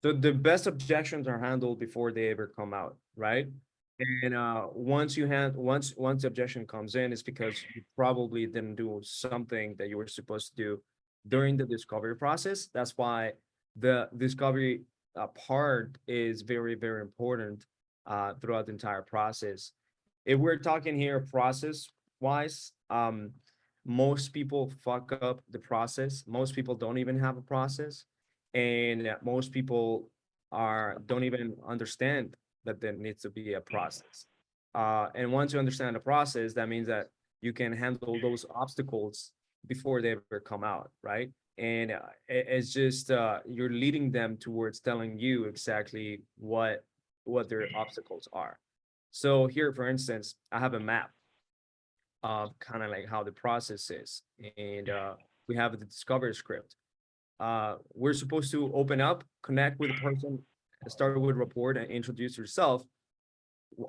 So the best objections are handled before they ever come out, right? And once the objection comes in, it's because you probably didn't do something that you were supposed to do during the discovery process. That's why the discovery part is very, very important throughout the entire process. If we're talking here process wise, most people fuck up the process. Most people don't even have a process, and most people don't even understand that there needs to be a process. And once you understand the process, that means that you can handle those obstacles before they ever come out, right? And it's just you're leading them towards telling you exactly what their obstacles are. So here, for instance, I have a map of kind of like how the process is, and we have the discovery script. We're supposed to open up, connect with the person, start with report, and introduce yourself.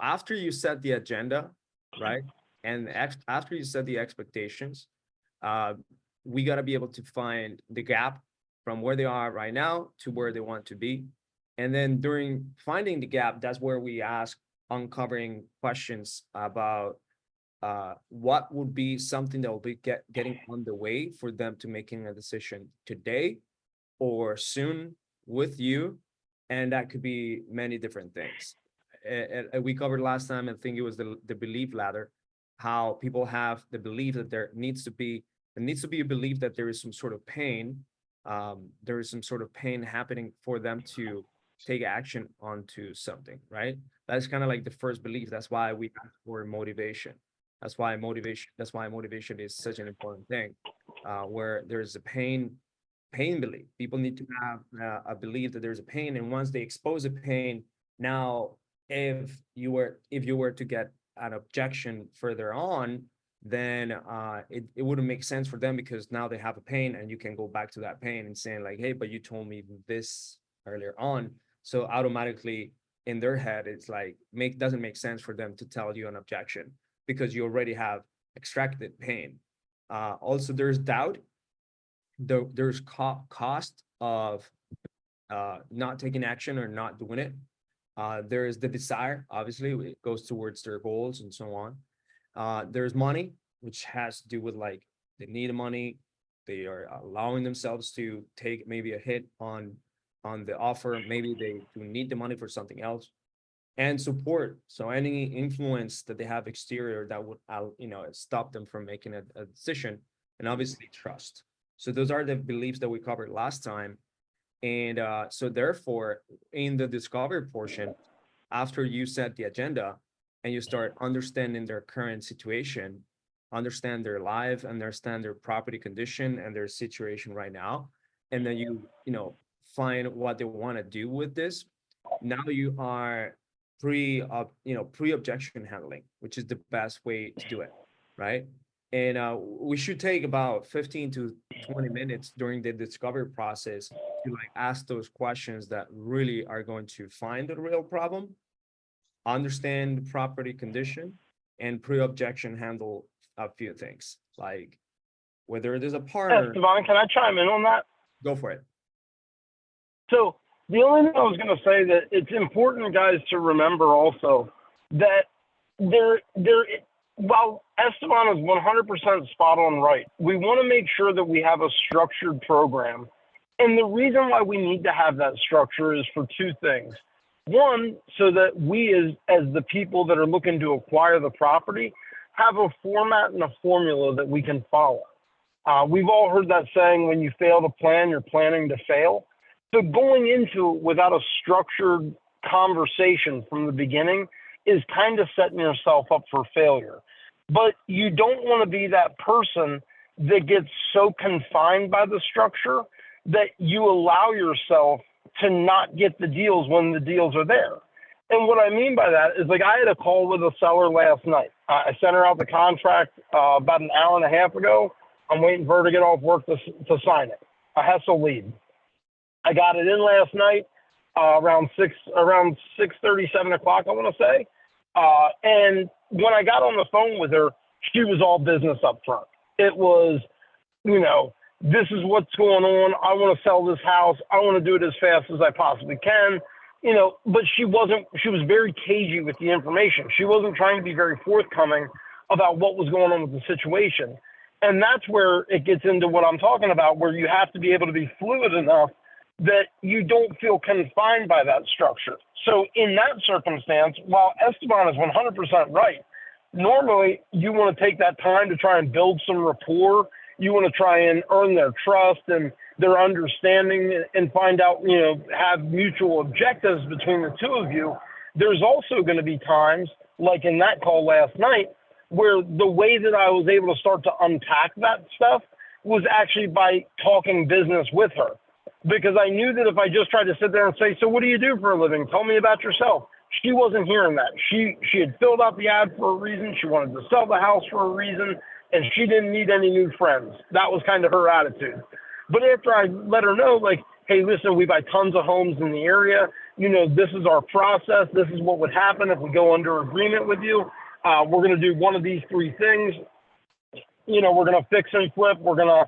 After you set the agenda, right, and after you set the expectations, uh, we got to be able to find the gap from where they are right now to where they want to be. And then during finding the gap, that's where we ask uncovering questions about what would be something that will be getting on the way for them to making a decision today or soon with you. And that could be many different things. We covered last time, I think it was the belief ladder, how people have the belief that there needs to be a belief that there is some sort of pain. There is some sort of pain happening for them to take action onto something, right? That's kind of like the first belief. That's why we ask for motivation. That's why motivation is such an important thing, where there's a pain belief. People need to have a belief that there's a pain, and once they expose a pain, now if you were to get an objection further on, then it wouldn't make sense for them, because now they have a pain, and you can go back to that pain and saying like, hey, but you told me this earlier on. So automatically in their head, it's like doesn't make sense for them to tell you an objection, because you already have extracted pain. Also, there's doubt. There's cost of not taking action or not doing it. There is the desire, obviously, it goes towards their goals and so on. There's money, which has to do with like they need money. They are allowing themselves to take maybe a hit on the offer. Maybe they do need the money for something else. And support. So any influence that they have exterior that would stop them from making a decision, and obviously trust. So those are the beliefs that we covered last time. And so therefore, in the discovery portion, after you set the agenda and you start understanding their current situation, understand their life, understand their property condition and their situation right now, and then you find what they want to do with this. Now you are pre-objection handling, which is the best way to do it, right? And we should take about 15 to 20 minutes during the discovery process to like ask those questions that really are going to find the real problem, understand the property condition, and pre-objection handle a few things, like whether it is a partner. Esteban, can I chime in on that? Go for it. So the only thing I was going to say that it's important, guys, to remember also that while Esteban is 100% spot on right, we want to make sure that we have a structured program. And the reason why we need to have that structure is for two things. One, so that we as the people that are looking to acquire the property have a format and a formula that we can follow. We've all heard that saying, when you fail to plan, you're planning to fail. So going into it without a structured conversation from the beginning is kind of setting yourself up for failure. But you don't want to be that person that gets so confined by the structure that you allow yourself to not get the deals when the deals are there. And what I mean by that is, like, I had a call with a seller last night. I sent her out the contract about an hour and a half ago. I'm waiting for her to get off work to sign it. A Hessel lead. I got it in last night around 6:30, 7 o'clock, I want to say. And when I got on the phone with her, she was all business up front. It was, this is what's going on. I want to sell this house. I want to do it as fast as I possibly can. But she was very cagey with the information. She wasn't trying to be very forthcoming about what was going on with the situation. And that's where it gets into what I'm talking about, where you have to be able to be fluid enough that you don't feel confined by that structure. So in that circumstance, while Esteban is 100% right, normally you want to take that time to try and build some rapport. You want to try and earn their trust and their understanding and find out, have mutual objectives between the two of you. There's also going to be times, like in that call last night, where the way that I was able to start to unpack that stuff was actually by talking business with her. Because I knew that if I just tried to sit there and say, so what do you do for a living? Tell me about yourself. She wasn't hearing that. She had filled out the ad for a reason. She wanted to sell the house for a reason, and she didn't need any new friends. That was kind of her attitude. But after I let her know, like, hey, listen, we buy tons of homes in the area. This is our process. This is what would happen if we go under agreement with you. We're going to do one of these three things. We're going to fix and flip. We're going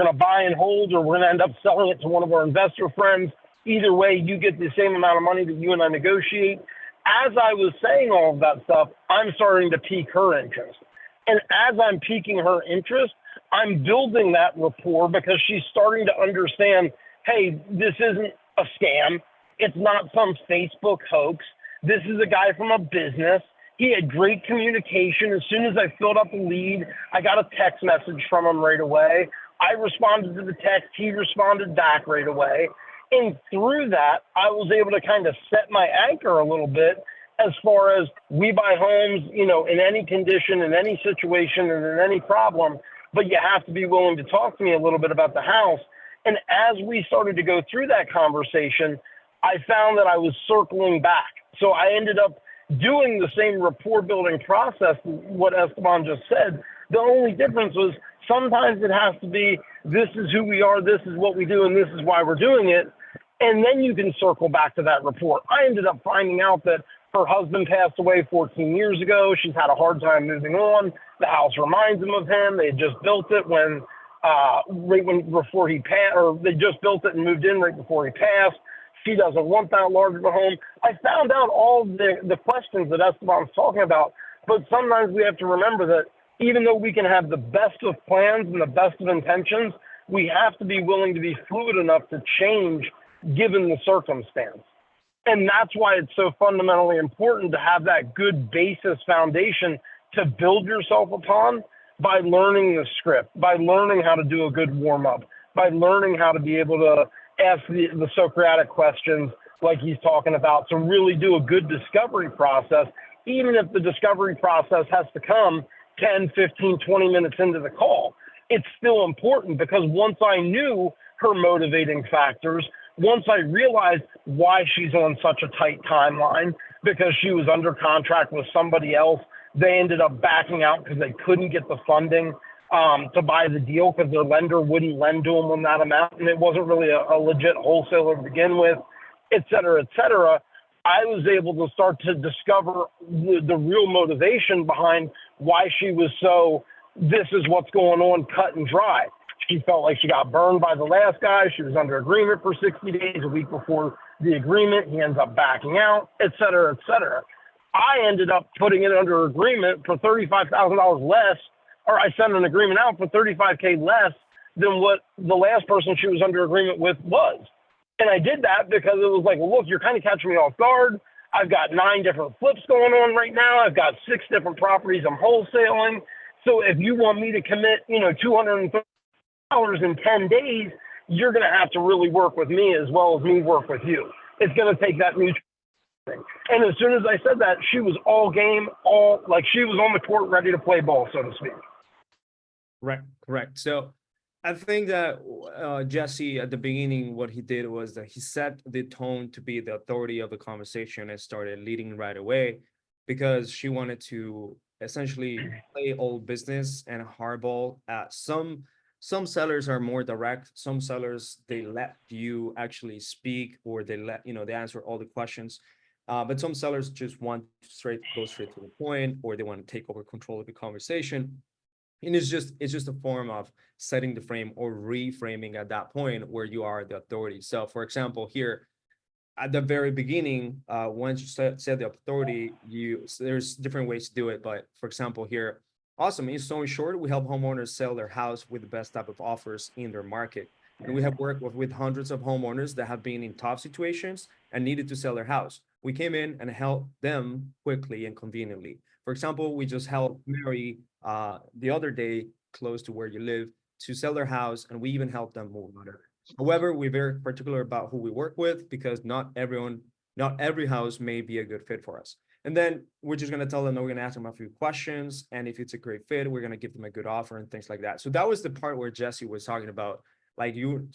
to buy and hold, or we're going to end up selling it to one of our investor friends. Either way, you get the same amount of money that you and I negotiate. As I was saying all of that stuff, I'm starting to pique her interest. And as I'm piquing her interest, I'm building that rapport because she's starting to understand, hey, this isn't a scam. It's not some Facebook hoax. This is a guy from a business. He had great communication. As soon as I filled up the lead, I got a text message from him right away. I responded to the text. He responded back right away. And through that, I was able to kind of set my anchor a little bit as far as we buy homes, in any condition, in any situation, and in any problem, but you have to be willing to talk to me a little bit about the house. And as we started to go through that conversation, I found that I was circling back. So I ended up doing the same rapport building process, what Esteban just said. The only difference was sometimes it has to be, this is who we are, this is what we do, and this is why we're doing it. And then you can circle back to that rapport. I ended up finding out that her husband passed away 14 years ago. She's had a hard time moving on. The house reminds them of him. They had just built it before he passed, or they just built it and moved in right before he passed. She doesn't want that large of a home. I found out all the questions that Esteban's talking about, but sometimes we have to remember that even though we can have the best of plans and the best of intentions, we have to be willing to be fluid enough to change given the circumstance. And that's why it's so fundamentally important to have that good basis foundation to build yourself upon by learning the script, by learning how to do a good warm-up, by learning how to be able to ask the Socratic questions like he's talking about, to really do a good discovery process, even if the discovery process has to come 10, 15, 20 minutes into the call. It's still important because once I knew her motivating factors, once I realized why she's on such a tight timeline, because she was under contract with somebody else, they ended up backing out because they couldn't get the funding to buy the deal because their lender wouldn't lend to them on that amount, and it wasn't really a legit wholesaler to begin with, et cetera, et cetera. I was able to start to discover the real motivation behind why she was so, this is what's going on, cut and dry. She felt like she got burned by the last guy. She was under agreement for 60 days, a week before the agreement. He ends up backing out, et cetera, et cetera. I ended up putting it under agreement for $35,000 less, or I sent an agreement out for $35K less than what the last person she was under agreement with was. And I did that because it was like, well, look, you're kind of catching me off guard. I've got 9 different flips going on right now. I've got 6 different properties I'm wholesaling. So if you want me to commit, $230 in 10 days, you're going to have to really work with me as well as me work with you. It's going to take that mutual thing. And as soon as I said that, she was all game, she was on the court ready to play ball, so to speak. Right, correct. So I think that Jesse, at the beginning, what he did was that he set the tone to be the authority of the conversation and started leading right away, because she wanted to essentially play old business and hardball. Some sellers are more direct. Some sellers, they let you actually speak, or they answer all the questions. But some sellers just want go straight to the point, or they want to take over control of the conversation. And it's just a form of setting the frame or reframing at that point where you are the authority. So for example, here at the very beginning, once you set the authority, so there's different ways to do it. But for example, here, awesome. In short, we help homeowners sell their house with the best type of offers in their market. And we have worked with hundreds of homeowners that have been in tough situations and needed to sell their house. We came in and helped them quickly and conveniently. For example, we just helped Mary the other day, close to where you live, to sell their house, and we even helped them move out of it. However, we're very particular about who we work with because not every house may be a good fit for us. And then we're just going to tell them that we're going to ask them a few questions. And if it's a great fit, we're going to give them a good offer and things like that. So that was the part where Jesse was talking about, like you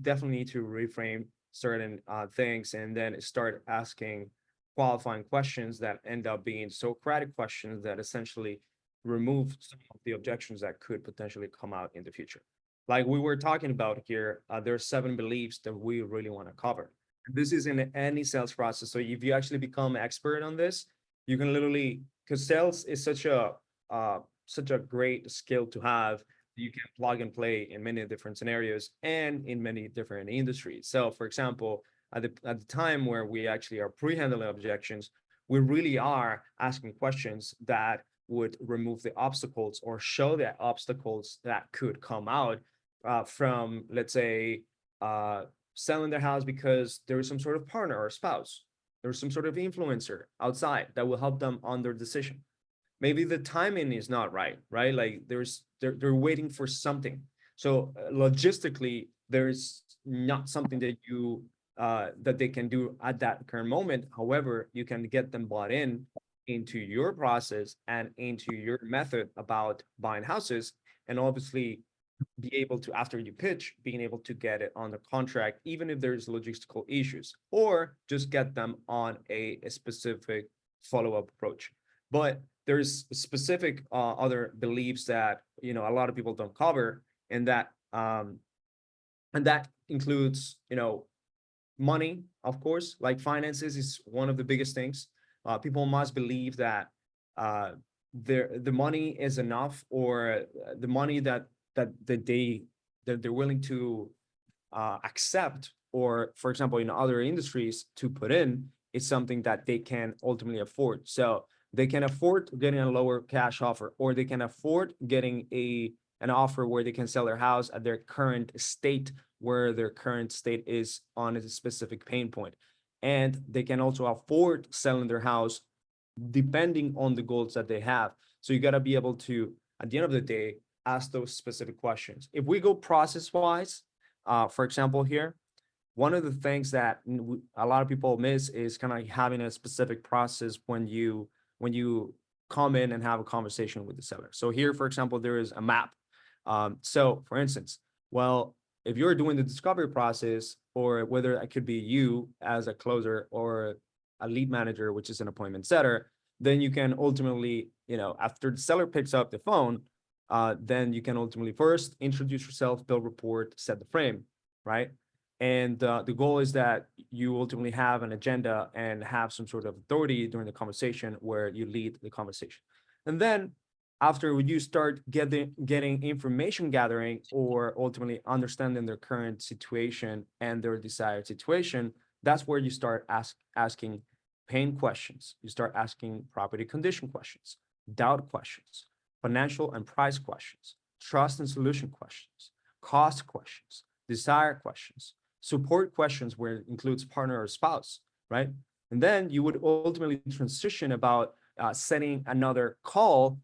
definitely need to reframe certain things and then start asking qualifying questions that end up being Socratic questions that essentially remove some of the objections that could potentially come out in the future. Like we were talking about here, there are 7 beliefs that we really want to cover. This is in any sales process. So if you actually become expert on this, you can literally, because sales is such a great skill to have. You can plug and play in many different scenarios and in many different industries. So for example, at the time where we actually are pre-handling objections, we really are asking questions that would remove the obstacles or show the obstacles that could come out from, let's say, selling their house because there is some sort of partner or spouse. There's some sort of influencer outside that will help them on their decision. Maybe the timing is not right, right? Like they're waiting for something. So logistically, there's not something that that they can do at that current moment. However, you can get them bought into your process and into your method about buying houses, and obviously be able to, after you pitch, being able to get it on the contract, even if there's logistical issues, or just get them on a specific follow-up approach. But there's specific other beliefs that a lot of people don't cover, and that includes money, of course. Like finances is one of the biggest things. People must believe that the money is enough, or the money that they're willing to accept, or for example in other industries to put in, is something that they can ultimately afford. So they can afford getting a lower cash offer, or they can afford getting an offer where they can sell their house at their current state, where their current state is on a specific pain point. And they can also afford selling their house depending on the goals that they have. So you got to be able to, at the end of the day, ask those specific questions. If we go process-wise, for example here, one of the things that a lot of people miss is kind of having a specific process when you come in and have a conversation with the seller. So here, for example, there is a map. So for instance, well, if you're doing the discovery process, or whether it could be you as a closer or a lead manager, which is an appointment setter, then you can ultimately, after the seller picks up the phone, then you can ultimately first introduce yourself, build rapport, set the frame, right? And the goal is that you ultimately have an agenda and have some sort of authority during the conversation where you lead the conversation. And then after you start getting information gathering, or ultimately understanding their current situation and their desired situation, that's where you start asking pain questions. You start asking property condition questions, doubt questions, financial and price questions, trust and solution questions, cost questions, desire questions, support questions where it includes partner or spouse, right? And then you would ultimately transition about setting another call.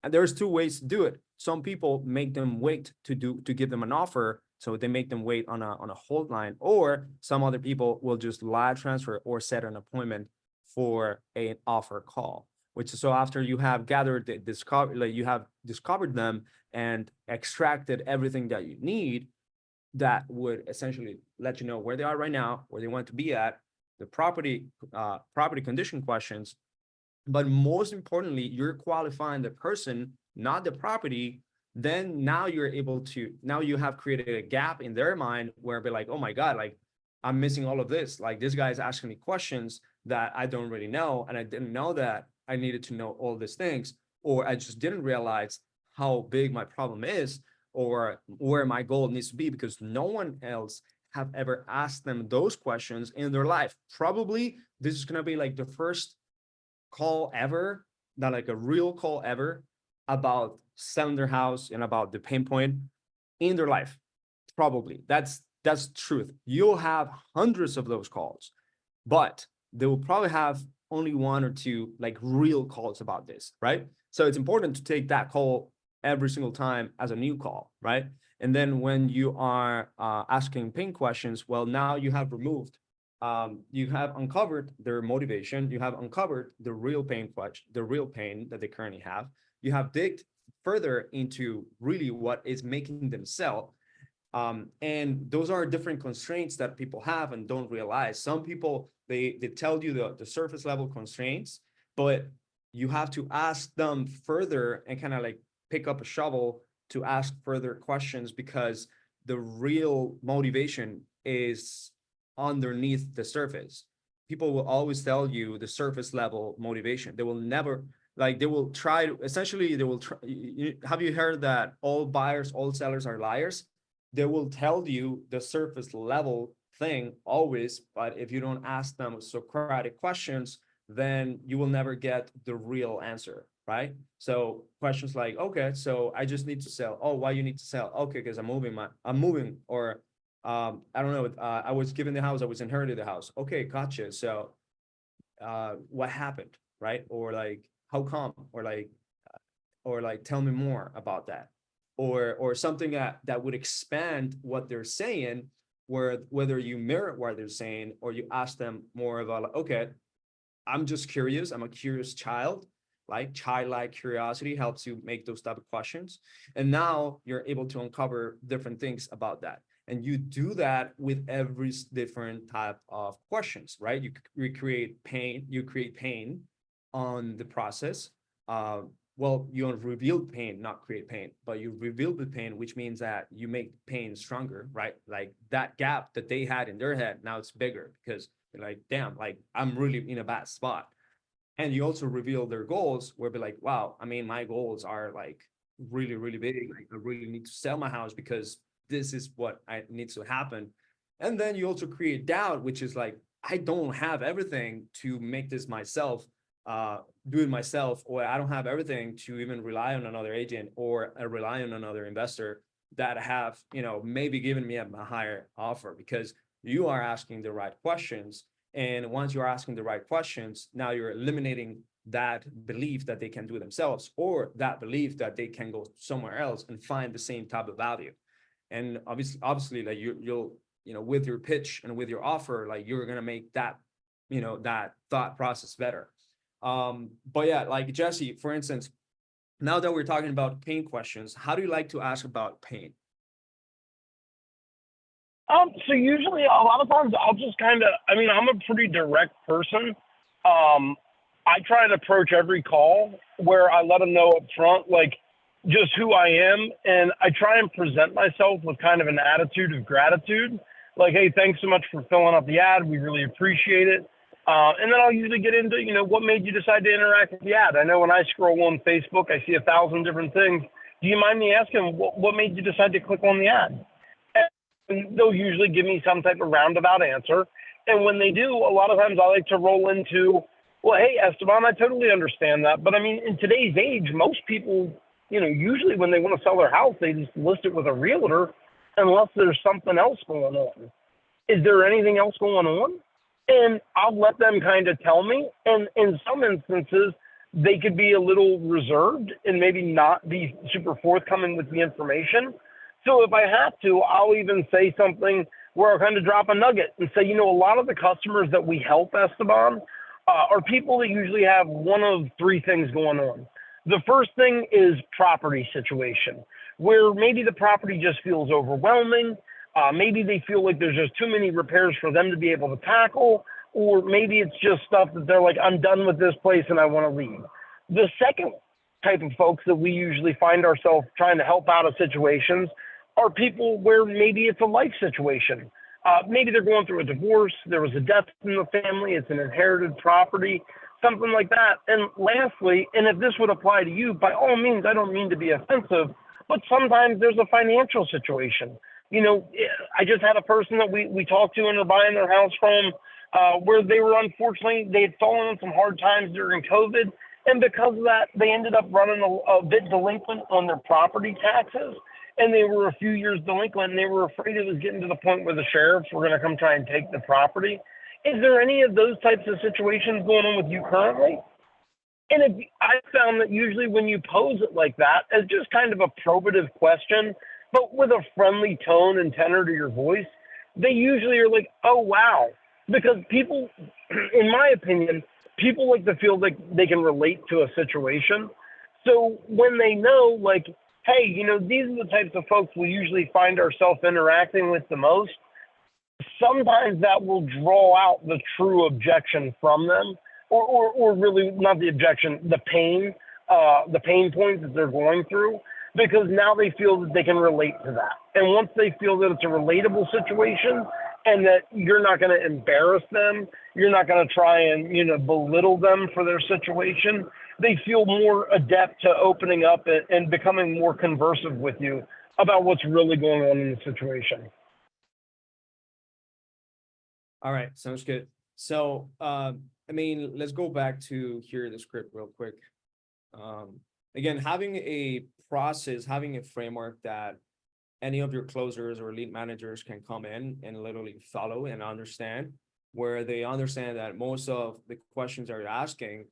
And there's 2 ways to do it. Some people make them wait to give them an offer, so they make them wait on a hold line, or some other people will just live transfer or set an appointment for an offer call. Which is, so after you have gathered you have discovered them and extracted everything that you need, that would essentially let you know where they are right now, where they want to be at, the property condition questions. But most importantly, you're qualifying the person, not the property. Then now you have created a gap in their mind where be like, oh my God, like I'm missing all of this. Like this guy is asking me questions that I don't really know. And I didn't know that I needed to know all these things, or I just didn't realize how big my problem is or where my goal needs to be, because no one else have ever asked them those questions in their life. Probably this is going to be like the first call ever, not like a real call ever, about selling their house and about the pain point in their life. Probably that's truth. You'll have hundreds of those calls, but they will probably have only one or two like real calls about this, right? So it's important to take that call every single time as a new call, right? And then when you are asking pain questions, well, now you have removed, you have uncovered their motivation, you have uncovered the real pain question, the real pain that they currently have. You have digged further into really what is making them sell. And those are different constraints that people have and don't realize. Some people, they tell you the surface level constraints, but you have to ask them further and kind of like pick up a shovel to ask further questions, because the real motivation is underneath the surface. People will always tell you the surface level motivation. They will never, like, they will try to, essentially they will try. Have you heard that all buyers, all sellers are liars? They will tell you the surface level thing always, but if you don't ask them Socratic questions, then you will never get the real answer, right? So questions like, okay, so I just need to sell. Oh, why you need to sell? Okay, because I'm moving, or I don't know, I was given the house, I was inherited the house. Okay, gotcha. So what happened, right? Or like, how come? Or like tell me more about that, or something that would expand what they're saying, where whether you mirror what they're saying or you ask them more about like, okay, I'm just curious, I'm a curious child, like childlike curiosity helps you make those type of questions, and now you're able to uncover different things about that. And you do that with every different type of questions, right? You create pain, you create pain on the process. Well, you don't reveal pain, not create pain, but you reveal the pain, which means that you make pain stronger, right? Like that gap that they had in their head, now it's bigger because you're like, damn, like I'm really in a bad spot. And you also reveal their goals, where be like, wow, I mean, my goals are like really, really big. Like, I really need to sell my house because this is what I needs to happen. And then you also create doubt, which is like, I don't have everything to make this myself, do it myself, or I don't have everything to even rely on another agent or rely on another investor that have, maybe given me a higher offer, because you are asking the right questions. And once you're asking the right questions, now you're eliminating that belief that they can do it themselves, or that belief that they can go somewhere else and find the same type of value. And obviously, like you'll, with your pitch and with your offer, like you're gonna make that, that thought process better. But yeah, like Jesse, for instance, now that we're talking about pain questions, how do you like to ask about pain? So usually a lot of times I'll just I'm a pretty direct person. I try and approach every call where I let them know up front, like just who I am. And I try and present myself with kind of an attitude of gratitude. Like, hey, thanks so much for filling out the ad. We really appreciate it. And then I'll usually get into, what made you decide to interact with the ad? I know when I scroll on Facebook, I see 1,000 different things. Do you mind me asking what made you decide to click on the ad? And they'll usually give me some type of roundabout answer. And when they do, a lot of times I like to roll into, well, hey, Esteban, I totally understand that. But I mean, in today's age, most people, usually when they want to sell their house, they just list it with a realtor unless there's something else going on. Is there anything else going on? And I'll let them kind of tell me. And in some instances, they could be a little reserved and maybe not be super forthcoming with the information. So if I have to, I'll even say something where I'll kind of drop a nugget and say, a lot of the customers that we help, Esteban, are people that usually have one of three things going on. The first thing is property situation, where maybe the property just feels overwhelming. Maybe they feel like there's just too many repairs for them to be able to tackle, or maybe it's just stuff that they're like, I'm done with this place and I want to leave. The second type of folks that we usually find ourselves trying to help out of situations are people where maybe it's a life situation. Maybe they're going through a divorce, there was a death in the family, it's an inherited property, something like that. And lastly, and if this would apply to you, by all means, I don't mean to be offensive, but sometimes there's a financial situation. You know, I just had a person that we talked to and are buying their house from, where they were, unfortunately, they had fallen on some hard times during COVID. And because of that, they ended up running a bit delinquent on their property taxes. And they were a few years delinquent, and they were afraid it was getting to the point where the sheriffs were going to come try and take the property. Is there any of those types of situations going on with you currently? And I found that usually when you pose it like that, as just kind of a probative question, but with a friendly tone and tenor to your voice, they usually are like, oh, wow. Because people, in my opinion, people like to feel like they can relate to a situation. So when they know, like, hey, you know, these are the types of folks we usually find ourselves interacting with the most, sometimes that will draw out the true objection from them, or really not the objection, the pain points that they're going through, because now they feel that they can relate to that. And once they feel that it's a relatable situation and that you're not going to embarrass them, you're not going to try and, you know, belittle them for their situation, they feel more adept to opening up and becoming more conversive with you about what's really going on in the situation. All right, sounds good. So, I mean, let's go back to hear the script real quick. Again, having a process, having a framework that any of your closers or lead managers can come in and literally follow and understand, where they understand that most of the questions that you're asking,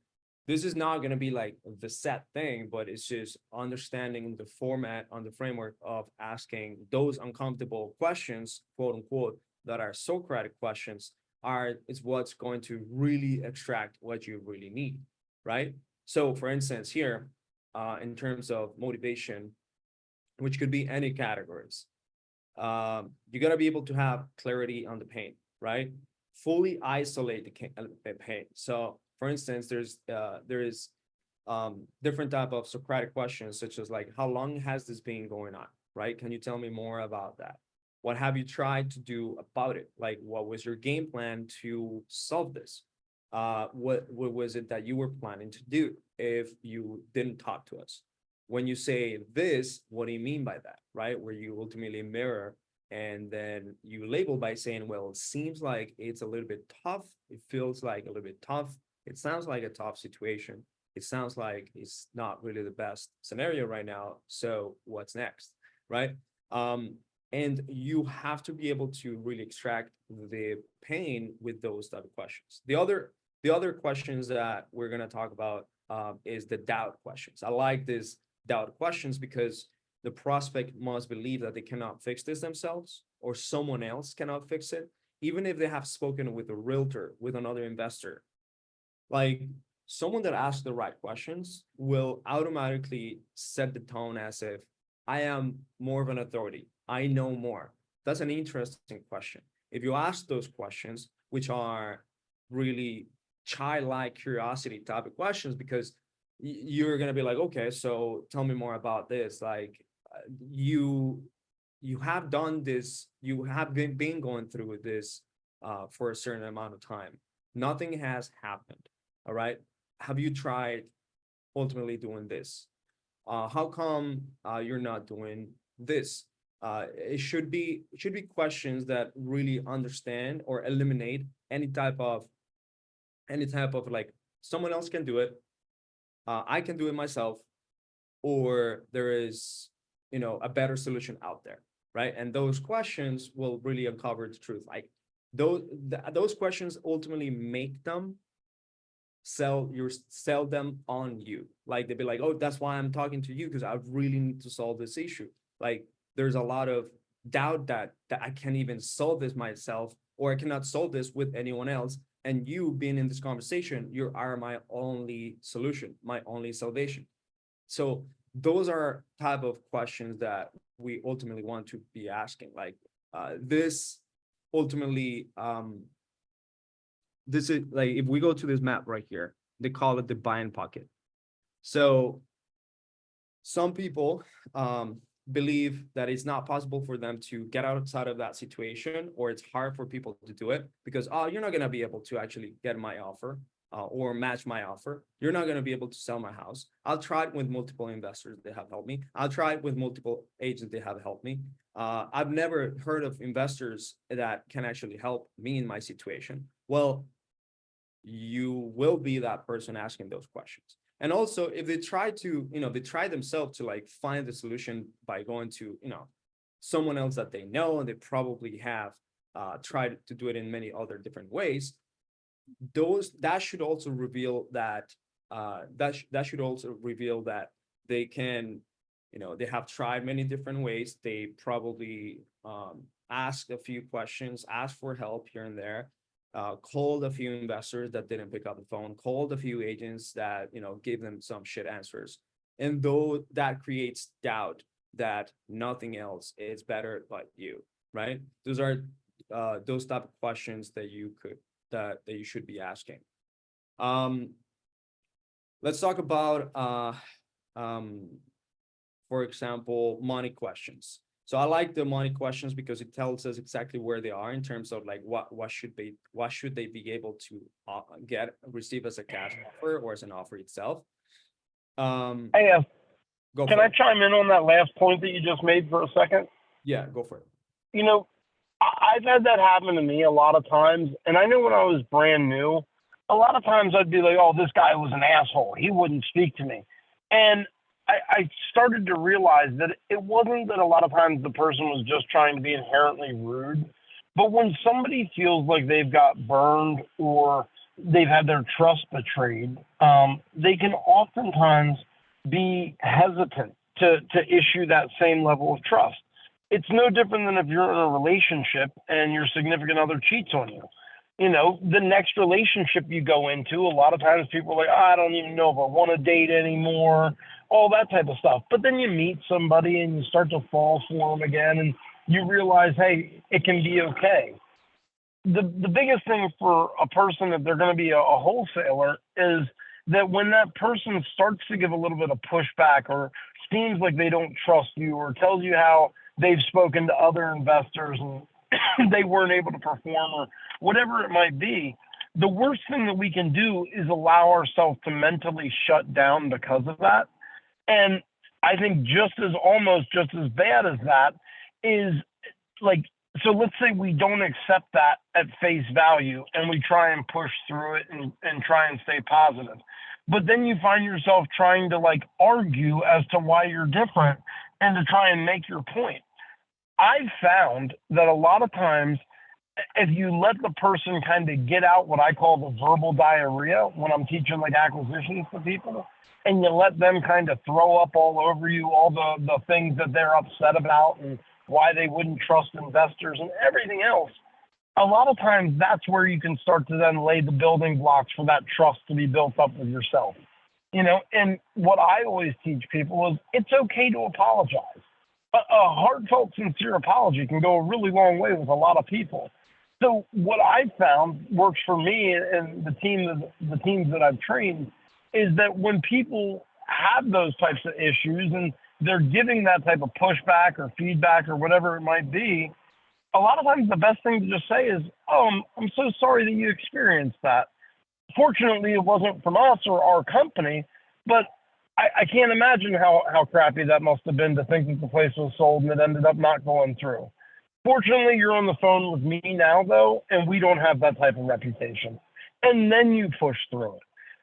this is not going to be like the set thing, but it's just understanding the format on the framework of asking those uncomfortable questions, quote unquote, that are Socratic questions, is what's going to really extract what you really need, right? So for instance, here, in terms of motivation, which could be any categories, you got to be able to have clarity on the pain, right? Fully isolate the pain. So for instance, there is different type of Socratic questions, such as like, how long has this been going on, right? Can you tell me more about that? What have you tried to do about it? Like, what was your game plan to solve this? What was it that you were planning to do if you didn't talk to us? When you say this, what do you mean by that, right? Where you ultimately mirror and then you label by saying, well, it seems like it's a little bit tough. It feels like a little bit tough. It sounds like a tough situation. It sounds like it's not really the best scenario right now. So what's next, right? And you have to be able to really extract the pain with those type of questions. The other questions that we're going to talk about is the doubt questions. I like this doubt questions because the prospect must believe that they cannot fix this themselves or someone else cannot fix it, even if they have spoken with a realtor, with another investor. Like, someone that asks the right questions will automatically set the tone as if I am more of an authority. I know more. That's an interesting question. If you ask those questions, which are really childlike curiosity type of questions, because you're going to be like, okay, so tell me more about this. Like, you have done this, you have been going through this for a certain amount of time. Nothing has happened. All right. Have you tried ultimately doing this? How come you're not doing this? It should be questions that really understand or eliminate any type of like, someone else can do it, I can do it myself, or there is, you know, a better solution out there, right? And those questions will really uncover the truth. Like, those questions ultimately make them sell them on you. Like, they'd be like, oh, that's why I'm talking to you, because I really need to solve this issue. Like, there's a lot of doubt that I can't even solve this myself, or I cannot solve this with anyone else. And you being in this conversation, you are my only solution, my only salvation. So those are type of questions that we ultimately want to be asking. Like, this ultimately, this is like, if we go to this map right here, they call it the bind pocket. So some people believe that it's not possible for them to get outside of that situation, or it's hard for people to do it because, oh, you're not going to be able to actually get my offer. or match my offer. You're not going to be able to sell my house. I'll try it with multiple investors that have helped me. I'll try it with multiple agents that have helped me. I've never heard of investors that can actually help me in my situation. Well, you will be that person asking those questions. And also, if they try to, they try themselves to like find the solution by going to, someone else that they know, and they probably have tried to do it in many other different ways. That should also reveal that that should also reveal that they can, they have tried many different ways. They probably asked a few questions, asked for help here and there, called a few investors that didn't pick up the phone, called a few agents that, gave them some shit answers. And though that creates doubt that nothing else is better but you, right? Those are those type of questions that you should be asking. Let's talk about, for example, money questions. So I like the money questions because it tells us exactly where they are in terms of like what should they be able to receive as a cash offer or as an offer itself. Hey, can I chime in on that last point that you just made for a second? Yeah, go for it. I've had that happen to me a lot of times, and I know when I was brand new, a lot of times I'd be like, oh, this guy was an asshole. He wouldn't speak to me. And I started to realize that it wasn't that a lot of times the person was just trying to be inherently rude, but when somebody feels like they've got burned or they've had their trust betrayed, they can oftentimes be hesitant to issue that same level of trust. It's no different than if you're in a relationship and your significant other cheats on you. The next relationship you go into, a lot of times people are like, oh, I don't even know if I want to date anymore, all that type of stuff. But then you meet somebody and you start to fall for them again, and you realize, hey, it can be okay. The biggest thing for a person, if they're going to be a wholesaler, is that when that person starts to give a little bit of pushback or seems like they don't trust you or tells you how they've spoken to other investors and they weren't able to perform or whatever it might be, the worst thing that we can do is allow ourselves to mentally shut down because of that. And I think almost just as bad as that is like, so let's say we don't accept that at face value and we try and push through it and try and stay positive. But then you find yourself trying to like argue as to why you're different and to try and make your point. I've found that a lot of times, if you let the person kind of get out what I call the verbal diarrhea when I'm teaching like acquisitions to people, and you let them kind of throw up all over you all the things that they're upset about and why they wouldn't trust investors and everything else, a lot of times that's where you can start to then lay the building blocks for that trust to be built up with yourself. And what I always teach people is it's okay to apologize. A heartfelt, sincere apology can go a really long way with a lot of people. So what I've found works for me and the teams that I've trained is that when people have those types of issues and they're giving that type of pushback or feedback or whatever it might be, a lot of times the best thing to just say is, oh, I'm so sorry that you experienced that. Fortunately, it wasn't from us or our company, but I can't imagine how crappy that must have been to think that the place was sold and it ended up not going through. Fortunately, you're on the phone with me now, though, and we don't have that type of reputation. And then you push through it.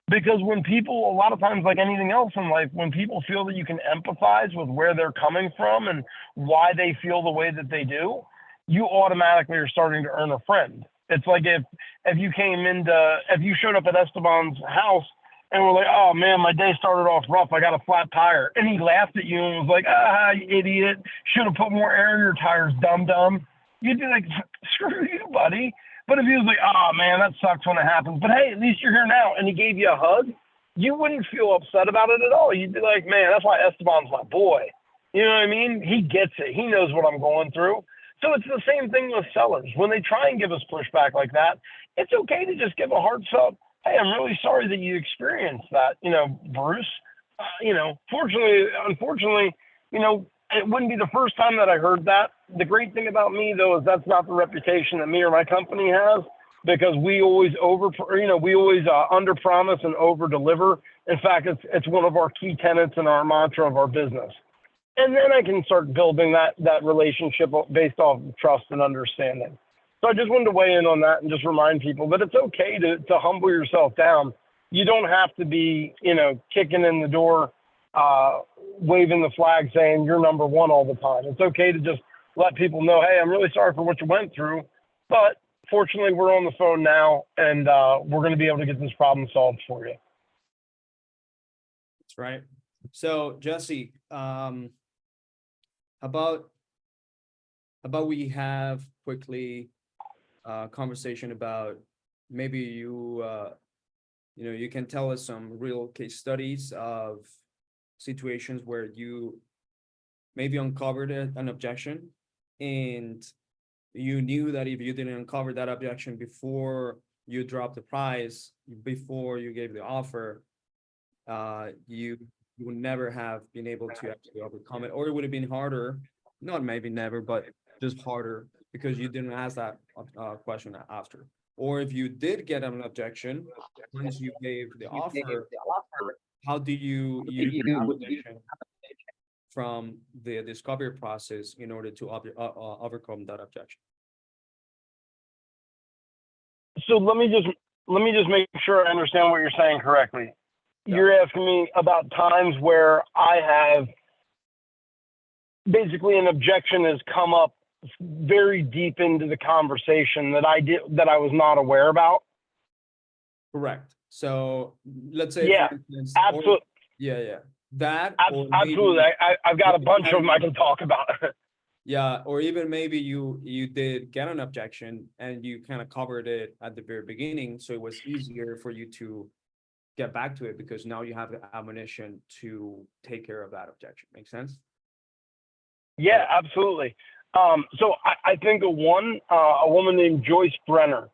Because when people, a lot of times, like anything else in life, when people feel that you can empathize with where they're coming from and why they feel the way that they do, you automatically are starting to earn a friend. It's like if you showed up at Esteban's house and were like, oh man, my day started off rough, I got a flat tire. And he laughed at you and was like, you idiot, should have put more air in your tires, dum-dum. You'd be like, screw you, buddy. But if he was like, oh man, that sucks when it happens, but hey, at least you're here now, and he gave you a hug, you wouldn't feel upset about it at all. You'd be like, man, that's why Esteban's my boy. You know what I mean? He gets it. He knows what I'm going through. So it's the same thing with sellers. When they try and give us pushback like that, it's okay to just give a heartfelt, hey, I'm really sorry that you experienced that, Bruce. Unfortunately, it wouldn't be the first time that I heard that. The great thing about me, though, is that's not the reputation that me or my company has. because we always under promise and over deliver. In fact, it's one of our key tenets and our mantra of our business. And then I can start building that relationship based off of trust and understanding. So I just wanted to weigh in on that and just remind people that it's okay to humble yourself down. You don't have to be, kicking in the door, waving the flag saying you're number one all the time. It's okay to just let people know, hey, I'm really sorry for what you went through, but fortunately we're on the phone now, and we're going to be able to get this problem solved for you. That's right. So Jesse, about we have quickly conversation about maybe you you can tell us some real case studies of situations where you maybe uncovered an objection, and you knew that if you didn't uncover that objection before you dropped the price, before you gave the offer, you would never have been able to actually overcome it, or it would have been harder, not maybe never, but just harder because you didn't ask that question after. Or if you did get an objection, once you gave the offer, how do you use the objection from the discovery process in order to overcome that objection? So let me just make sure I understand what you're saying correctly. Yeah. You're asking me about times where I have basically an objection has come up very deep into the conversation that I was not aware about. Correct. So let's say, yeah, for instance, absolutely. That absolutely. I've got a bunch of them I can talk about. Yeah, or even maybe you did get an objection and you kind of covered it at the very beginning, so it was easier for you to get back to it because now you have the ammunition to take care of that objection. Make sense? Yeah, absolutely. So I think of one, a woman named Joyce Brenner.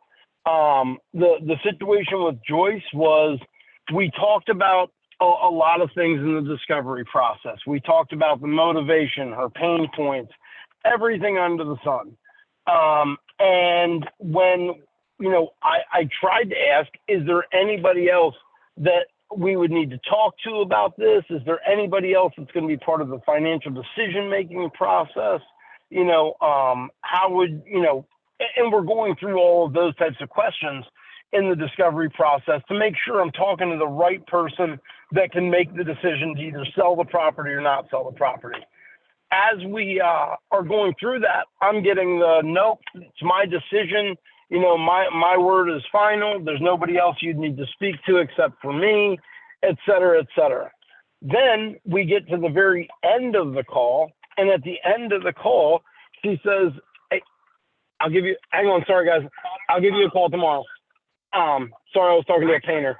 The situation with Joyce was we talked about a lot of things in the discovery process. We talked about the motivation, her pain points, everything under the sun. And when, I tried to ask, is there anybody else that we would need to talk to about this? Is there anybody else that's going to be part of the financial decision-making process? How would, and we're going through all of those types of questions in the discovery process to make sure I'm talking to the right person that can make the decision to either sell the property or not sell the property. As we are going through that, I'm getting the, nope, it's my decision. My word is final. There's nobody else you'd need to speak to except for me, et cetera, et cetera. Then we get to the very end of the call. And at the end of the call, she says, hey, hang on, sorry guys. I'll give you a call tomorrow. Sorry, I was talking to a painter.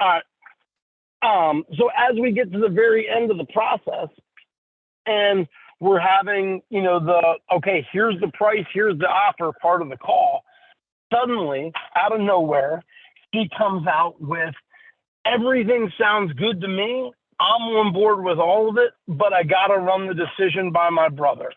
All right. So as we get to the very end of the process and we're having, okay, here's the price, here's the offer part of the call. Suddenly, out of nowhere, she comes out with, everything sounds good to me. I'm on board with all of it, but I got to run the decision by my brother.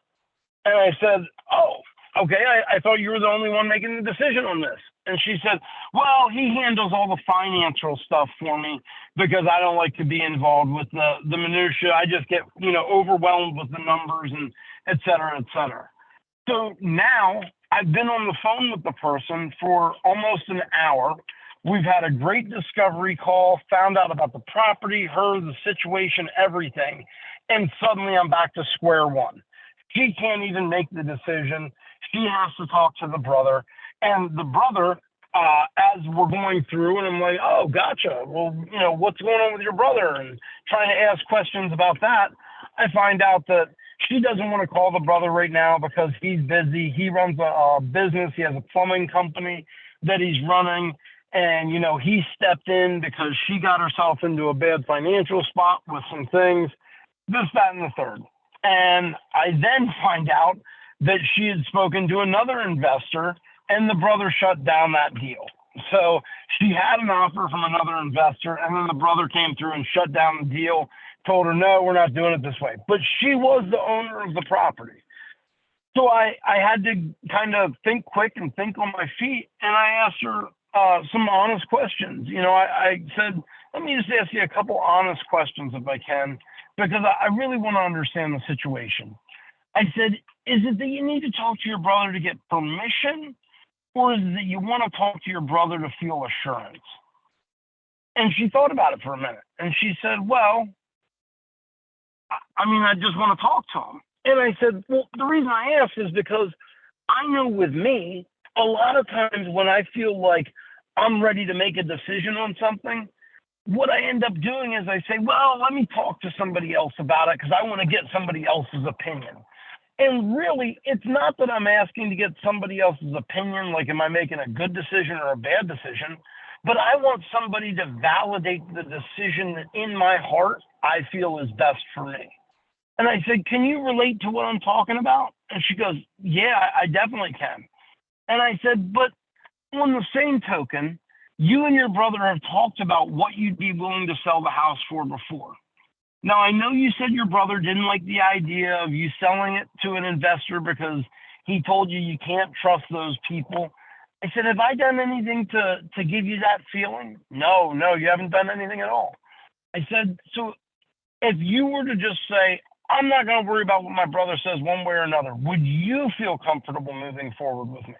And I said, oh, okay, I thought you were the only one making the decision on this. And she said, well, he handles all the financial stuff for me because I don't like to be involved with the minutia. I just get, overwhelmed with the numbers and et cetera, et cetera. So now I've been on the phone with the person for almost an hour. We've had a great discovery call, found out about the property, her, the situation, everything. And suddenly I'm back to square one. She can't even make the decision. She has to talk to the brother. And the brother, as we're going through, and I'm like, oh, gotcha. Well, what's going on with your brother? And trying to ask questions about that, I find out that she doesn't want to call the brother right now because he's busy. He runs a business. He has a plumbing company that he's running. And, he stepped in because she got herself into a bad financial spot with some things, this, that, and the third. And I then find out that she had spoken to another investor and the brother shut down that deal. So she had an offer from another investor and then the brother came through and shut down the deal, told her, no, we're not doing it this way. But she was the owner of the property. So I had to kind of think quick and think on my feet, and I asked her some honest questions. I said, let me just ask you a couple honest questions if I can, because I really want to understand the situation. I said, is it that you need to talk to your brother to get permission, or is it that you want to talk to your brother to feel assurance? And she thought about it for a minute, and she said, well, I just want to talk to him. And I said, well, the reason I asked is because I know with me, a lot of times when I feel like I'm ready to make a decision on something, what I end up doing is I say, well, let me talk to somebody else about it because I want to get somebody else's opinion. And really, it's not that I'm asking to get somebody else's opinion, like, am I making a good decision or a bad decision? But I want somebody to validate the decision that in my heart I feel is best for me. And I said, can you relate to what I'm talking about? And she goes, yeah, I definitely can. And I said, but on the same token, you and your brother have talked about what you'd be willing to sell the house for before. Now, I know you said your brother didn't like the idea of you selling it to an investor because he told you can't trust those people. I said, have I done anything to give you that feeling? No, you haven't done anything at all. I said, so if you were to just say, I'm not going to worry about what my brother says one way or another, would you feel comfortable moving forward with me?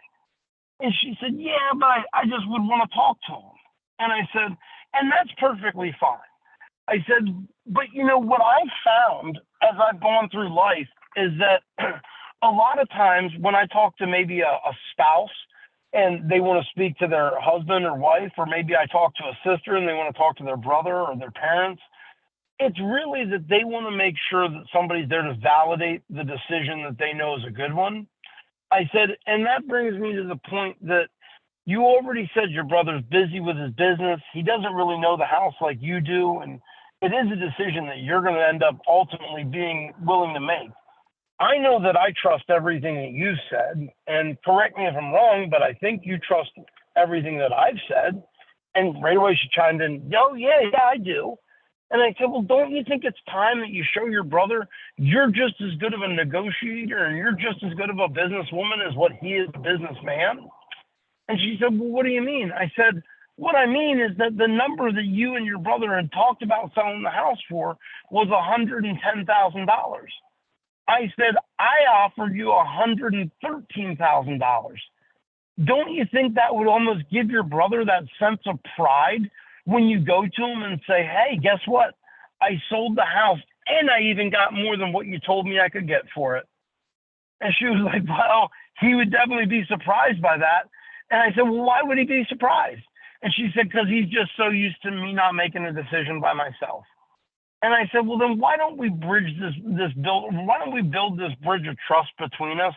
And she said, yeah, but I just would want to talk to him. And I said, and that's perfectly fine. I said, but what I've found as I've gone through life is that a lot of times when I talk to maybe a spouse and they want to speak to their husband or wife, or maybe I talk to a sister and they want to talk to their brother or their parents, it's really that they want to make sure that somebody's there to validate the decision that they know is a good one. I said, and that brings me to the point that you already said your brother's busy with his business. He doesn't really know the house like you do. And it is a decision that you're going to end up ultimately being willing to make. I know that I trust everything that you said, and correct me if I'm wrong, but I think you trust everything that I've said. And right away she chimed in, oh, yeah, I do. And I said, well, don't you think it's time that you show your brother you're just as good of a negotiator and you're just as good of a businesswoman as what he is a businessman? And she said, well, what do you mean? I said, what I mean is that the number that you and your brother had talked about selling the house for was $110,000. I said, I offered you $113,000. Don't you think that would almost give your brother that sense of pride when you go to him and say, hey, guess what? I sold the house and I even got more than what you told me I could get for it. And she was like, well, he would definitely be surprised by that. And I said, well, why would he be surprised? And she said, because he's just so used to me not making a decision by myself. And I said, well, then why don't we build this bridge of trust between us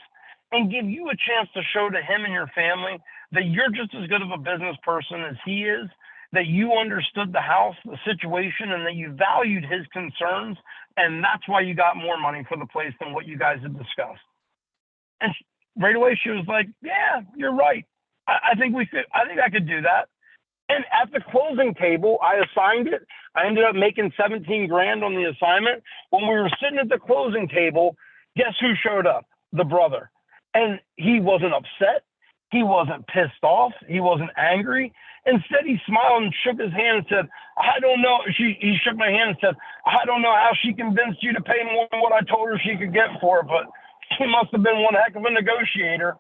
and give you a chance to show to him and your family that you're just as good of a business person as he is, that you understood the house, the situation, and that you valued his concerns, and that's why you got more money for the place than what you guys had discussed. And right away she was like, yeah, you're right. I think I could do that. And at the closing table, I assigned it. I ended up making 17 grand on the assignment. When we were sitting at the closing table, guess who showed up? The brother. And he wasn't upset. He wasn't pissed off. He wasn't angry. Instead, he smiled and shook his hand and said, I don't know. He shook my hand and said, I don't know how she convinced you to pay more than what I told her she could get for it, but she must have been one heck of a negotiator.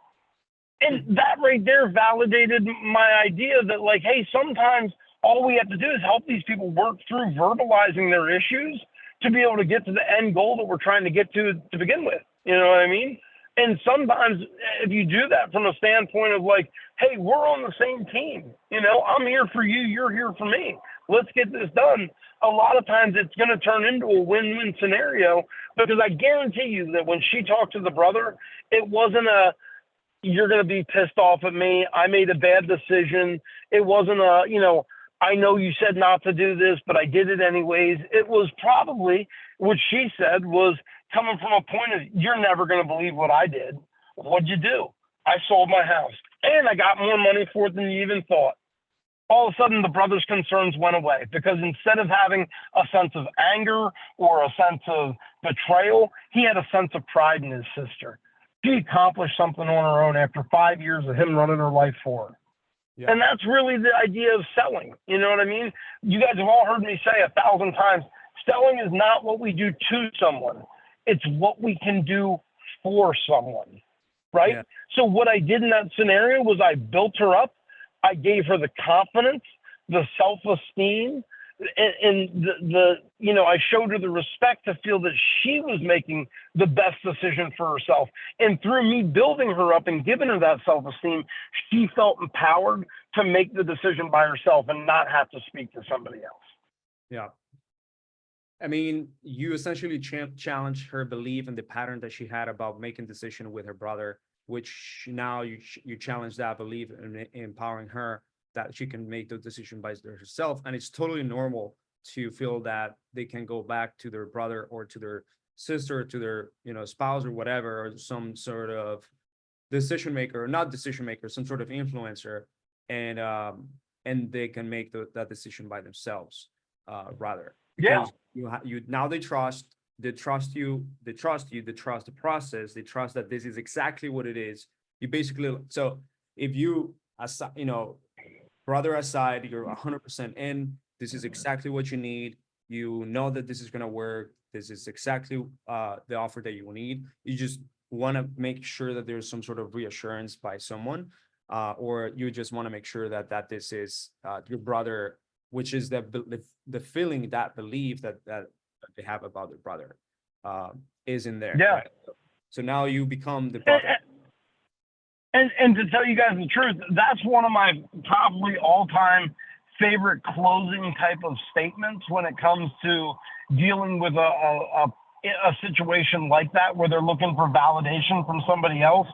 And that right there validated my idea that, like, hey, sometimes all we have to do is help these people work through verbalizing their issues to be able to get to the end goal that we're trying to get to begin with. You know what I mean? And sometimes if you do that from a standpoint of like, hey, we're on the same team, I'm here for you, you're here for me. Let's get this done. A lot of times it's going to turn into a win-win scenario, because I guarantee you that when she talked to the brother, it wasn't a, you're going to be pissed off at me, I made a bad decision. It wasn't a, I know you said not to do this, but I did it anyways. It was probably what she said was coming from a point of, you're never going to believe what I did. What'd you do? I sold my house and I got more money for it than you even thought. All of a sudden, the brother's concerns went away, because instead of having a sense of anger or a sense of betrayal, he had a sense of pride in his sister. She accomplished something on her own after 5 years of him running her life for her. Yeah. And that's really the idea of selling. You know what I mean? You guys have all heard me say 1,000 times, selling is not what we do to someone. It's what we can do for someone, right? Yeah. So what I did in that scenario was I built her up. I gave her the confidence, the self-esteem, and I showed her the respect to feel that she was making the best decision for herself. And through me building her up and giving her that self-esteem, she felt empowered to make the decision by herself and not have to speak to somebody else. Yeah. I mean, you essentially challenged her belief in the pattern that she had about making decision with her brother, which now you challenge that belief in empowering her that she can make the decision by herself. And it's totally normal to feel that they can go back to their brother or to their sister, to their spouse or whatever, or some sort of decision maker, not decision maker, some sort of influencer, and they can make that decision by themselves, rather. Yeah. Because you now they trust you, they trust the process, they trust that this is exactly what it is. You basically, so if you brother aside, you're 100% in, this is exactly what you need, you know that this is going to work, this is exactly the offer that you need. You just want to make sure that there's some sort of reassurance by someone, or you just want to make sure that this is your brother, which is the feeling, that belief that they have about their brother is in there. Yeah. Right? So now you become the brother. And to tell you guys the truth, that's one of my probably all-time favorite closing type of statements when it comes to dealing with a situation like that where they're looking for validation from somebody else.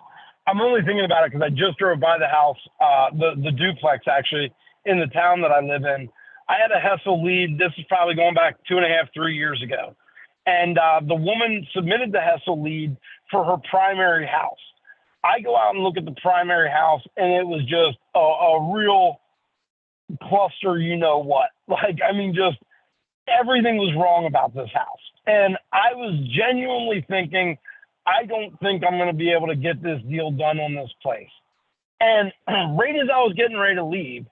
I'm only thinking about it because I just drove by the house, the duplex actually, in the town that I live in. I had a Hessel lead. This is probably going back 2.5, 3 years ago. And the woman submitted the Hessel lead for her primary house. I go out and look at the primary house, and it was just a real cluster, you know what. Like, I mean, just everything was wrong about this house. And I was genuinely thinking, I don't think I'm going to be able to get this deal done on this place. And right as I was getting ready to leave,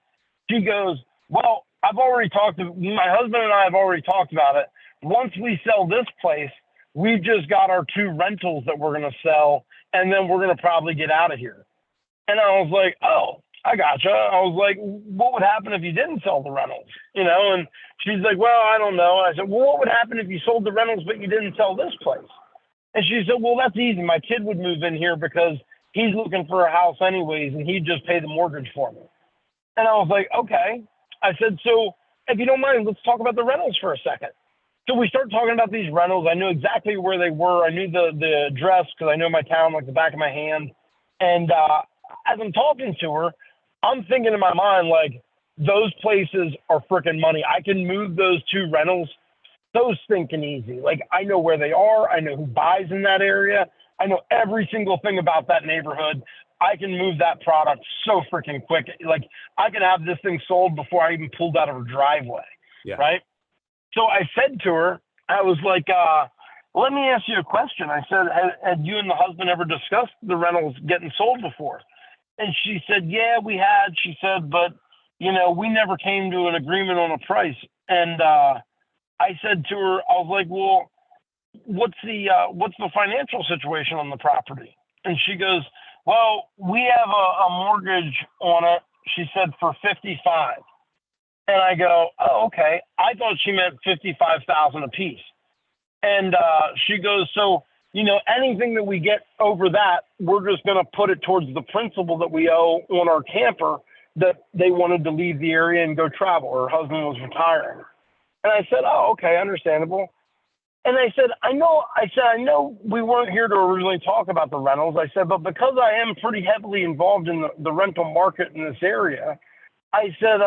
she goes, well, my husband and I have already talked about it. Once we sell this place, we've just got our 2 rentals that we're going to sell, and then we're going to probably get out of here. And I was like, oh, I gotcha. I was like, what would happen if you didn't sell the rentals? And she's like, well, I don't know. I said, well, what would happen if you sold the rentals but you didn't sell this place? And she said, well, that's easy. My kid would move in here because he's looking for a house anyways, and he'd just pay the mortgage for me. And I was like, okay. I said, so if you don't mind, let's talk about the rentals for a second. So we started talking about these rentals. I knew exactly where they were. I knew the address because I know my town like the back of my hand. And as I'm talking to her, I'm thinking in my mind, like, those places are freaking money. I can move those 2 rentals so stinking easy. Like, I know where they are. I know who buys in that area. I know every single thing about that neighborhood. I can move that product so freaking quick. Like, I could have this thing sold before I even pulled out of her driveway. Yeah. Right? So I said to her, I was like, let me ask you a question. I said, had you and the husband ever discussed the rentals getting sold before? And she said, yeah, we had. She said, but, we never came to an agreement on a price. And I said to her, I was like, well, what's the financial situation on the property? And she goes, well, we have a mortgage on it. She said for 55. And I go, oh, okay. I thought she meant 55,000 a piece. And she goes, so, anything that we get over that, we're just going to put it towards the principal that we owe on our camper that they wanted to leave the area and go travel. Her husband was retiring. And I said, oh, okay, understandable. And I said, I know we weren't here to originally talk about the rentals. I said, but because I am pretty heavily involved in the rental market in this area, I said,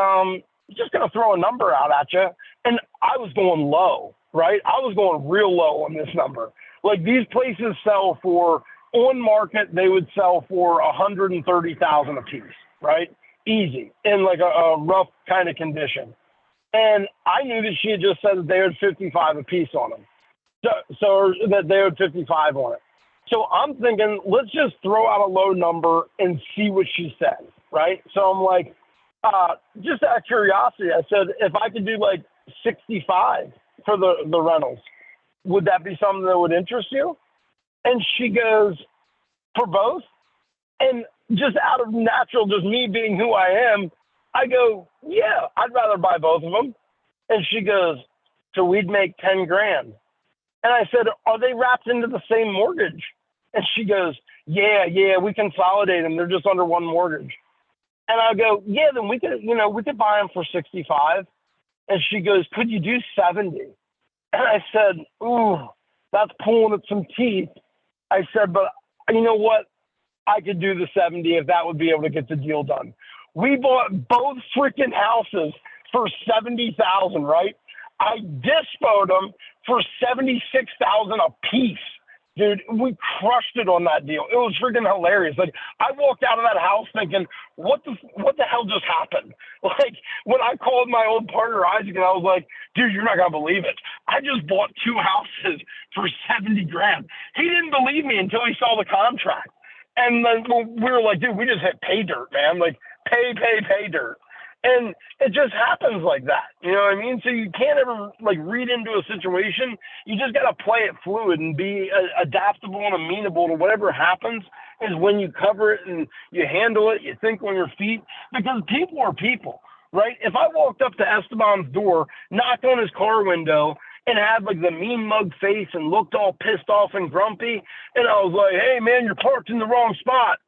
just going to throw a number out at you. And I was going low, right? I was going real low on this number. Like, these places sell for, on market, they would sell for 130,000 a piece, right? Easy, in like a rough kind of condition. And I knew that she had just said that they owed 55 a piece on them. So that they owed 55 on it. So I'm thinking, let's just throw out a low number and see what she says, right? So I'm like, just out of curiosity, I said, if I could do like 65 for the rentals, would that be something that would interest you? And she goes, for both? And just out of natural, just me being who I am, I go, yeah, I'd rather buy both of them. And she goes, so we'd make 10 grand. And I said, are they wrapped into the same mortgage? And she goes, yeah, we consolidate them. They're just under one mortgage. And I go, yeah, then we could buy them for 65. And she goes, could you do 70? And I said, ooh, that's pulling at some teeth. I said, but you know what? I could do the 70 if that would be able to get the deal done. We bought both freaking houses for 70,000, right? I dispoed them for 76,000 a piece. Dude, we crushed it on that deal. It was freaking hilarious. Like, I walked out of that house thinking, what the hell just happened? Like, when I called my old partner, Isaac, and I was like, dude, you're not going to believe it. I just bought 2 houses for 70 grand. He didn't believe me until he saw the contract. And then we were like, dude, we just hit pay dirt, man. Like, pay dirt. And it just happens like that. You know what I mean? So you can't ever like read into a situation. You just got to play it fluid and be adaptable and amenable to whatever happens. Is when you cover it and you handle it, you think on your feet, because people are people, right? If I walked up to Esteban's door, knocked on his car window, and had like the mean mug face and looked all pissed off and grumpy, and I was like, hey man, you're parked in the wrong spot,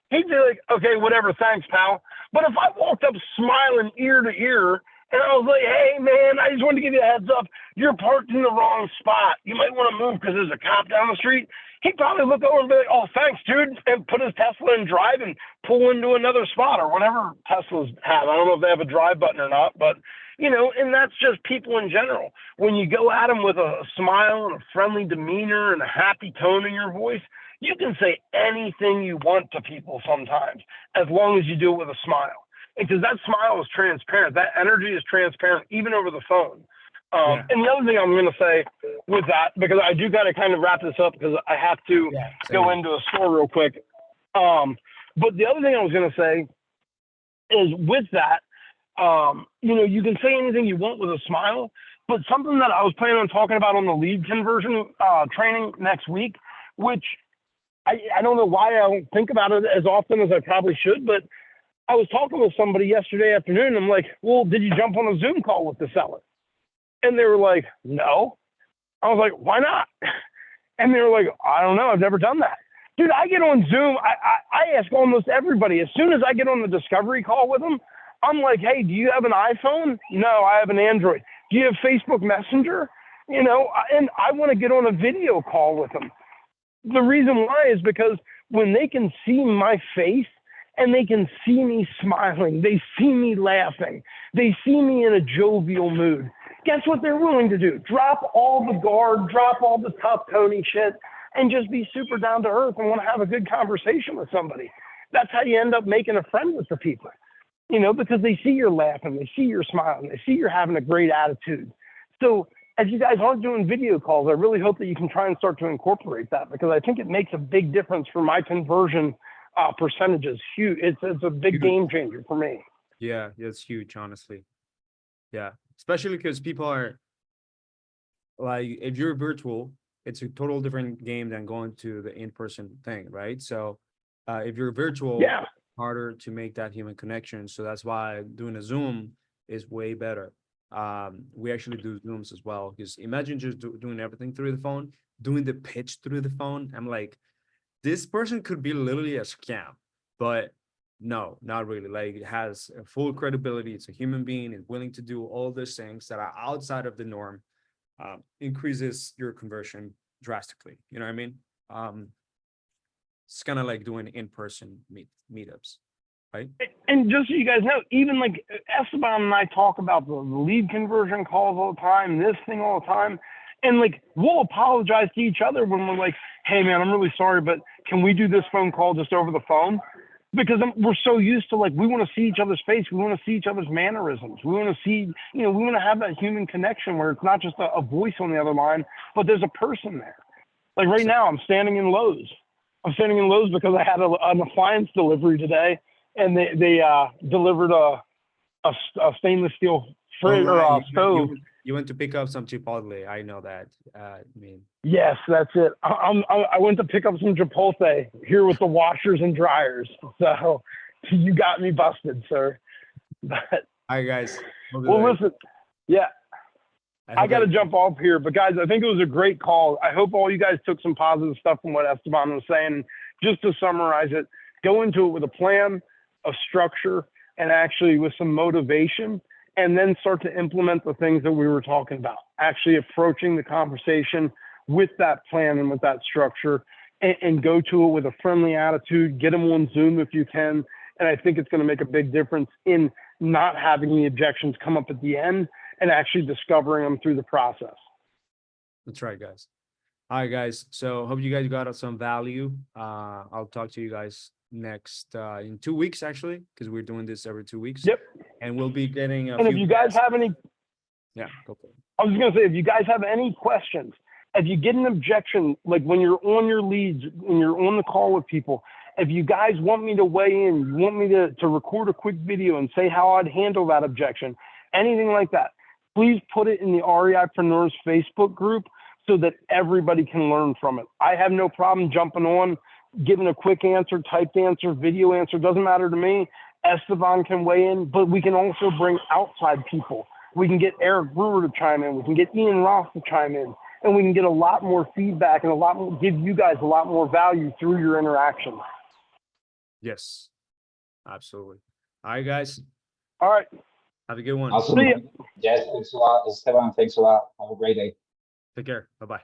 he'd be like, okay, whatever, thanks, pal. But if I walked up smiling ear to ear and I was like, hey, man, I just wanted to give you a heads up. You're parked in the wrong spot. You might want to move because there's a cop down the street. He'd probably look over and be like, oh, thanks, dude, and put his Tesla in drive and pull into another spot or whatever Teslas have. I don't know if they have a drive button or not, but, you know, and that's just people in general. When you go at them with a smile and a friendly demeanor and a happy tone in your voice, you can say anything you want to people sometimes, as long as you do it with a smile. Because that smile is transparent. That energy is transparent, even over the phone. And the other thing I'm going to say with that, because I do got to kind of wrap this up because I have to go into a store real quick. But the other thing I was going to say is with that, you know, you can say anything you want with a smile, but something that I was planning on talking about on the lead conversion training next week, which I don't know why I don't think about it as often as I probably should, but I was talking with somebody yesterday afternoon. And I'm like, well, did you jump on a Zoom call with the seller? And they were like, no. I was like, why not? And they were like, I don't know. I've never done that. Dude, I get on Zoom. I ask almost everybody. As soon as I get on the discovery call with them, I'm like, hey, do you have an iPhone? No, I have an Android. Do you have Facebook Messenger? You know, and I want to get on a video call with them. The reason why is because when they can see my face and they can see me smiling, they see me laughing, they see me in a jovial mood, guess what they're willing to do? Drop all the guard, drop all the tough Tony shit, and just be super down to earth and want to have a good conversation with somebody. That's how you end up making a friend with the people, you know, because they see you're laughing, they see you're smiling, they see you're having a great attitude. So as you guys aren't doing video calls, I really hope that you can try and start to incorporate that, because I think it makes a big difference for my conversion percentages. Huge. It's a big game changer for me. Yeah, it's huge, honestly. Yeah, especially because people are like, if you're virtual, it's a total different game than going to the in-person thing, right? So if you're virtual, harder to make that human connection. So that's why doing a Zoom is way better. We actually do Zooms as well, because imagine just doing everything through the phone, doing the pitch through the phone. I'm like, this person could be literally a scam, but no, not really. Like, it has a full credibility. It's a human being and willing to do all these things that are outside of the norm. Increases your conversion drastically. You know what I mean? It's kind of like doing in-person meetups, right? And just so you guys know, even like Esteban and I talk about the lead conversion calls all the time, this thing all the time. And like, we'll apologize to each other when we're like, hey man, I'm really sorry, but can we do this phone call just over the phone? Because we're so used to, like, we want to see each other's face. We want to see each other's mannerisms. We want to see, you know, we want to have that human connection where it's not just a voice on the other line, but there's a person there. Like right So- now, I'm standing in Lowe's. I'm standing in Lowe's because I had an appliance delivery today, and they delivered a stainless steel fridge or right, stove. you went to pick up some Chipotle. I know that. I mean, Yes, that's it. I went to pick up some Chipotle here with the washers and dryers. So you got me busted, sir. But all right, guys. well, listen, yeah, I hope got to that- jump off here. But guys, I think it was a great call. I hope all you guys took some positive stuff from what Esteban was saying. Just to summarize it, go into it with a plan, a structure, and actually with some motivation, and then start to implement the things that we were talking about. Actually approaching the conversation with that plan and with that structure, and go to it with a friendly attitude. Get them on Zoom if you can. And I think it's going to make a big difference in not having the objections come up at the end and actually discovering them through the process. That's right, guys. All right, guys. So hope you guys got some value. I'll talk to you guys next in 2 weeks, actually, because we're doing this every 2 weeks. Yep. And we'll be getting a And if few you guys guests. have any, Yeah, go for it. I was going to say, if you guys have any questions, if you get an objection, like when you're on your leads, when you're on the call with people, if you guys want me to weigh in, you want me to record a quick video and say how I'd handle that objection, anything like that, please put it in the REIpreneurs Facebook group so that everybody can learn from it. I have no problem jumping on, giving a quick answer, typed answer, video answer, doesn't matter to me. Esteban can weigh in, but we can also bring outside people. We can get Eric Brewer to chime in. We can get Ian Ross to chime in. And we can get a lot more feedback and a lot more, give you guys a lot more value through your interaction. Yes, absolutely. All right, guys. All right. Have a good one. Awesome. See ya. Yes, thanks a lot. Esteban, thanks a lot. Have a great day. Take care. Bye-bye.